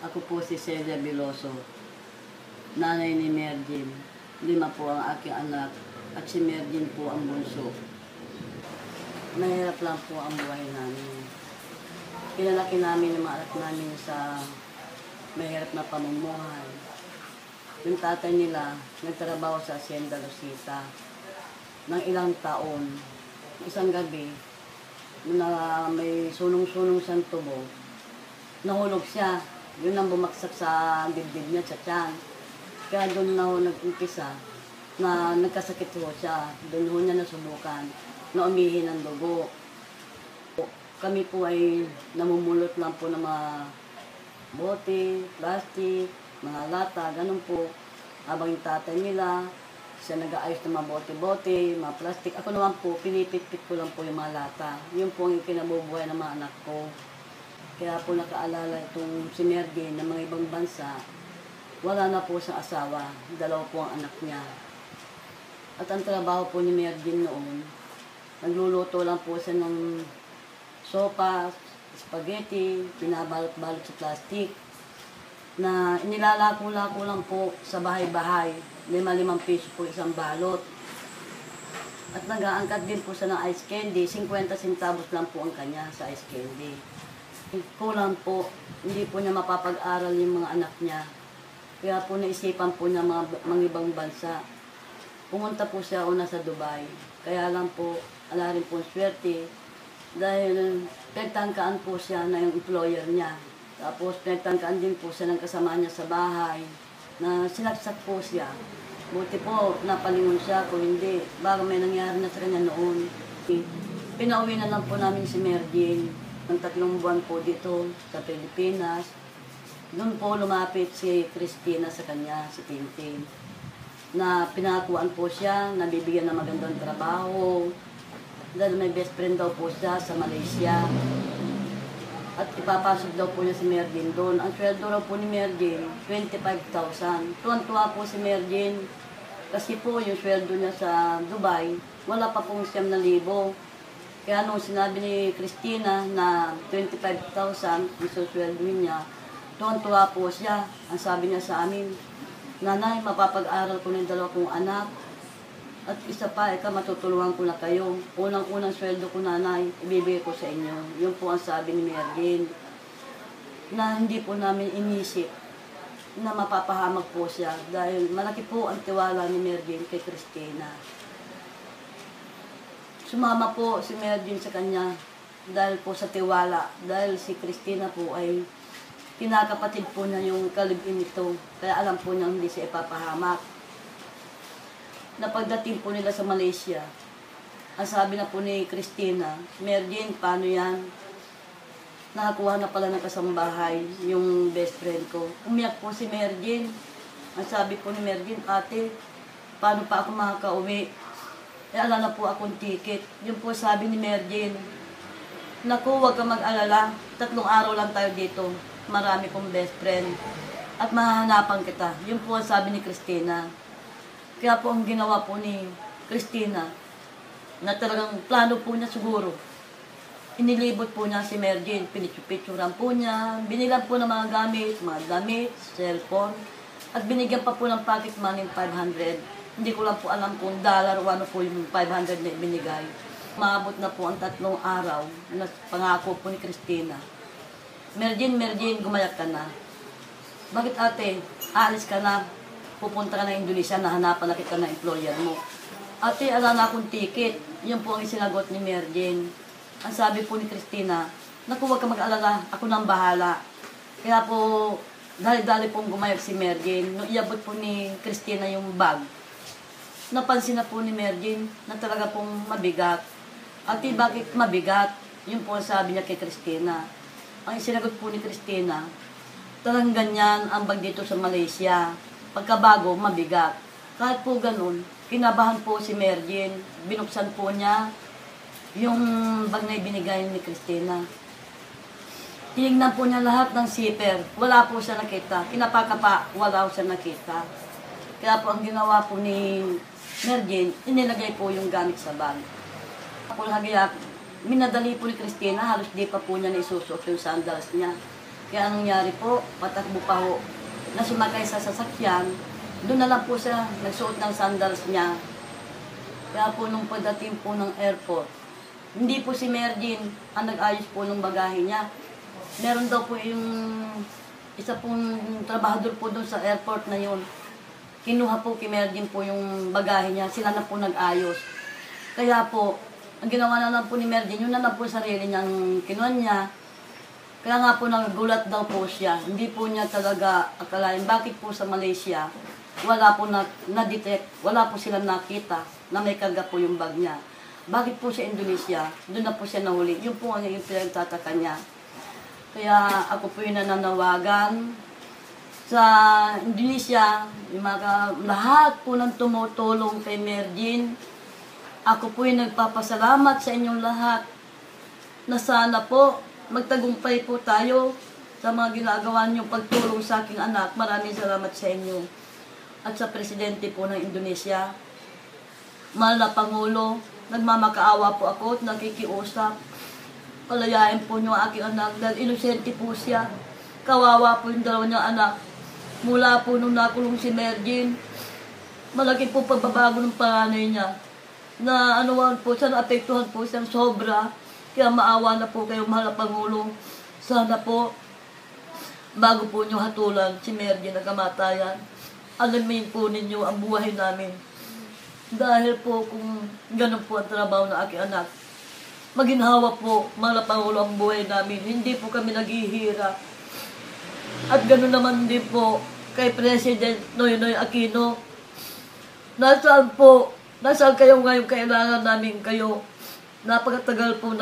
Ako po si Celia Veloso, nanay ni Mergin. 5 po ang aking anak at si Mergin po ang bunso. Mahirap lang po ang buhay namin. Pinalaki namin yung mga anak namin sa mahirap na pamumuhay. Yung tatay nila, nagtrabaho sa Hacienda Rosita ng ilang taon. Isang gabi, na may sunong-sunong siyang tubo, nahulog siya. Yun ang bumaksak sa dibdib niya, sa tiyan. Kaya doon na ho nag-umpisa na nagkasakit ho siya. Doon ho niya nasubukan na umihi ng dugo. Kami po ay namumulot lang po ng mga bote, plastic, mga lata, ganun po. Habang yung tatay nila, siya nag-aayos ng mga bote-bote, mga plastic. Ako naman po, pinipit-pit ko lang po yung mga lata. Yun po ang kinabubuhay ng mga anak ko. Kaya po nakaalala itong si Mergin ng mga ibang bansa. Wala na po siyang asawa. 2 po ang anak niya. At ang trabaho po ni Mergin noon, nagluluto lang po siya ng sopa, spaghetti, pinabalot-balot sa plastic, na inilalako-lako lang po sa bahay-bahay. 5 piso po isang balot. At nag-aangkat din po siya ng ice candy. 50 centavos lang po ang kanya sa ice candy. Kulang po, hindi po niya mapapag-aral yung mga anak niya. Kaya po naisipan po niya mga ibang bansa. Pumunta po siya una sa Dubai. Kaya lang po, ala rin po swerte. Dahil pinagtangkaan po siya na yung employer niya. Tapos pinagtangkaan din po siya ng kasama niya sa bahay. Na sinaksak po siya. Buti po, napalingon siya. Kung hindi, baka may nangyari na sa kanya noon. Pinauwi na lang po namin si Mergin ng 3 buwan po dito sa Pilipinas. Doon po lumapit si Christina sa kanya, si Tintin, na pinakuan po siya, nabibigyan ng magandang trabaho, dahil may best friend daw po siya sa Malaysia. At ipapasok daw po niya si Mergin doon. Ang sweldo raw po ni Mergin, 25,000. Tuwan-tuwa po si Mergin, kasi po yung sweldo niya sa Dubai, wala pa pong 7,000. Kaya nung sinabi ni Christina na 25,000 isusweldoin niya, tuwan-tuwa po siya. Ang sabi niya sa amin, "Nanay, mapapag-aral ko ng 2 kong anak. At isa pa, matutulungan ko na kayo. Unang-unang sweldo ko, nanay, ibibigay ko sa inyo." Yun po ang sabi ni Mergin. Na hindi po namin inisip na mapapahamak po siya. Dahil malaki po ang tiwala ni Mergin kay Christina. Sumama po si Mergin sa kanya dahil po sa tiwala. Dahil si Christina po ay kinakapatid po niya yung kalibin nito. Kaya alam po niya hindi siya ipapahamak. Napagdating po nila sa Malaysia, ang sabi na po ni Christina, "Mergin, paano yan? Nakakuha na pala ng kasambahay yung best friend ko." Umiyak po si Mergin. Ang sabi po ni Mergin, "Ate, paano pa ako makakauwi? Ala na po akong ticket." Yung po sabi ni Mergin, "Naku, huwag kang mag-alala. 3 araw lang tayo dito. Marami kong best friend. At mahahanapan kita." Yung po sabi ni Christina. Kaya po ang ginawa po ni Christina, na talagang plano po niya siguro. Inilibot po niya si Mergin. Pinipicturan po niya. Binilan po ng mga gamit, cellphone. At binigyan pa po ng pocket money 500. Hindi ko lang po alam kung dollar o ano po yung 500 na binigay. Maabot na po ang 3 araw na pangako po ni Christina. "Mergin, gumayak ka na." "Bakit, ate? Aalis ka na. Pupunta ka na Indonesia, nahanapan na kita ng employer mo." "Ate, ala na akong ticket." Yun po ang isinagot ni Mergin. Ang sabi po ni Christina, "Naku, huwag ka mag-alala. Ako nang bahala." Kaya po, dali-dali pong gumayak si Mergin. Nung iabot po ni Christina yung bag, napansin na po ni Mergin na talaga pong mabigat. "Ate, bakit mabigat?" Yun po ang sabi niya kay Christina. Ang sinagot po ni Christina, "Talagang ganyan ang bag dito sa Malaysia. Pagkabago, mabigat." Kahit po ganun, kinabahan po si Mergin. Binuksan po niya yung bag na ibinigay ni Christina. Tinignan po niya lahat ng zipper. Wala po siya nakita. Kinapaka pa, wala po siya nakita. Kaya po ang ginawa po ni Mergin, inilagay po yung gamit sa bag. Ako lagi minadali po ni Christina, halos di pa po niya naisusot yung sandals niya. Kaya anong nangyari po, patakbo pa ho, na sumakay sa sasakyan, doon na lang po siya nagsuot ng sandals niya. Kaya po nung pagdating po ng airport, hindi po si Mergin ang nag-ayos po ng bagahe niya. Meron daw po yung isa pong trabahador po doon sa airport na yun. Kinuha po kay Mergin po yung bagahe niya, sila na po nag-ayos. Kaya po, ang ginawa na lang po ni Mergin, yun na lang po sarili niyang kinuha niya. Kaya nga po nagulat daw po siya. Hindi po niya talaga akalain bakit po sa Malaysia wala po na-detect, wala po silang nakita na may karga po yung bag niya. Bakit po sa Indonesia, doon na po siya nahuli. Yun po ang yung pinagtataka niya. Kaya ako po yung nananawagan sa Indonesia, yung lahat po ng tumutulong kay Mergin. Ako po yung nagpapasalamat sa inyong lahat na sana po magtagumpay po tayo sa mga ginagawa niyong pagtulong sa aking anak. Maraming salamat sa inyo. At sa Presidente po ng Indonesia, mahal na Pangulo, nagmamakaawa po ako at nakikiusap. Palayain po niyo ang aking anak dahil inosente po siya. Kawawa po yung dalawa niyang anak. Mula po nung nakulong si Mergin, malaki po pagbabago ng panganay niya. Na anuan po siya, naapektuhan po siyang sobra. Kaya maawa na po kayo, mahal na Pangulo. Sana po, bago po niyo hatulan si Mergin na kamatayan, alamin po ninyo ang buhay namin. Dahil po kung ganun po ang trabaho ng aking anak, maginhawa po, mahal na Pangulo, ang buhay namin. Hindi po kami naghihirap. At ganun naman din po kay President Noynoy Aquino. Nasaan po, nasaan kayo ngayon, kailangan namin kayo. Napakatagal po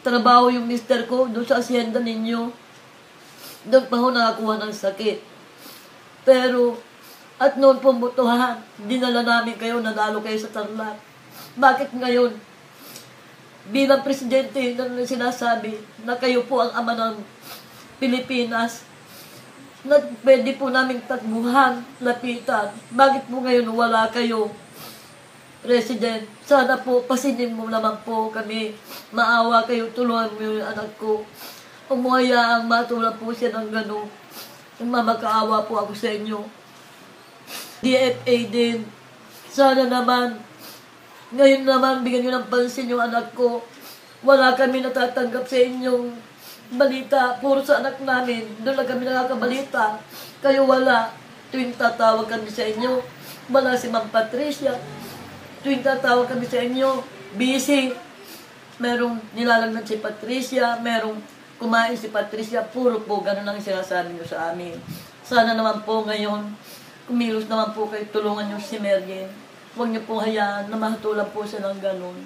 trabaho yung mister ko doon sa asyenda ninyo. Doon pa ho nakakuha ng sakit. Pero, at noon po butuhan, dinala namin kayo, nanalo kayo sa Tarlac. Bakit ngayon? Bilang presidente, na sinasabi na kayo po ang ama ng Pilipinas, na pwede po namin takbuhan, lapitan. Bakit po ngayon wala kayo? President, sana po, pasinin mo naman po kami. Maawa kayo, tulungan mo yung anak ko. Umuhaya ang matulad po siya ng gano'n. Mamakaawa po ako sa inyo. DFA din. Sana naman, ngayon naman, bigyan nyo ng pansin yung anak ko. Wala kami natatanggap sa inyong balita. Puro sa anak namin. Doon lang kami nakakabalita. Kayo wala. Tuwing tatawag kami sa inyo, wala si Ma'am Patricia. Tuwing tatawag kami sa inyo, busy. Merong nilalagnan si Patricia, merong kumain si Patricia, puro po, ganun lang sinasabi nyo sa amin. Sana naman po ngayon, kumilos naman po kayo, tulungan nyo si Mergin. Huwag nyo po hayaan na mahatulan po siya ng ganun.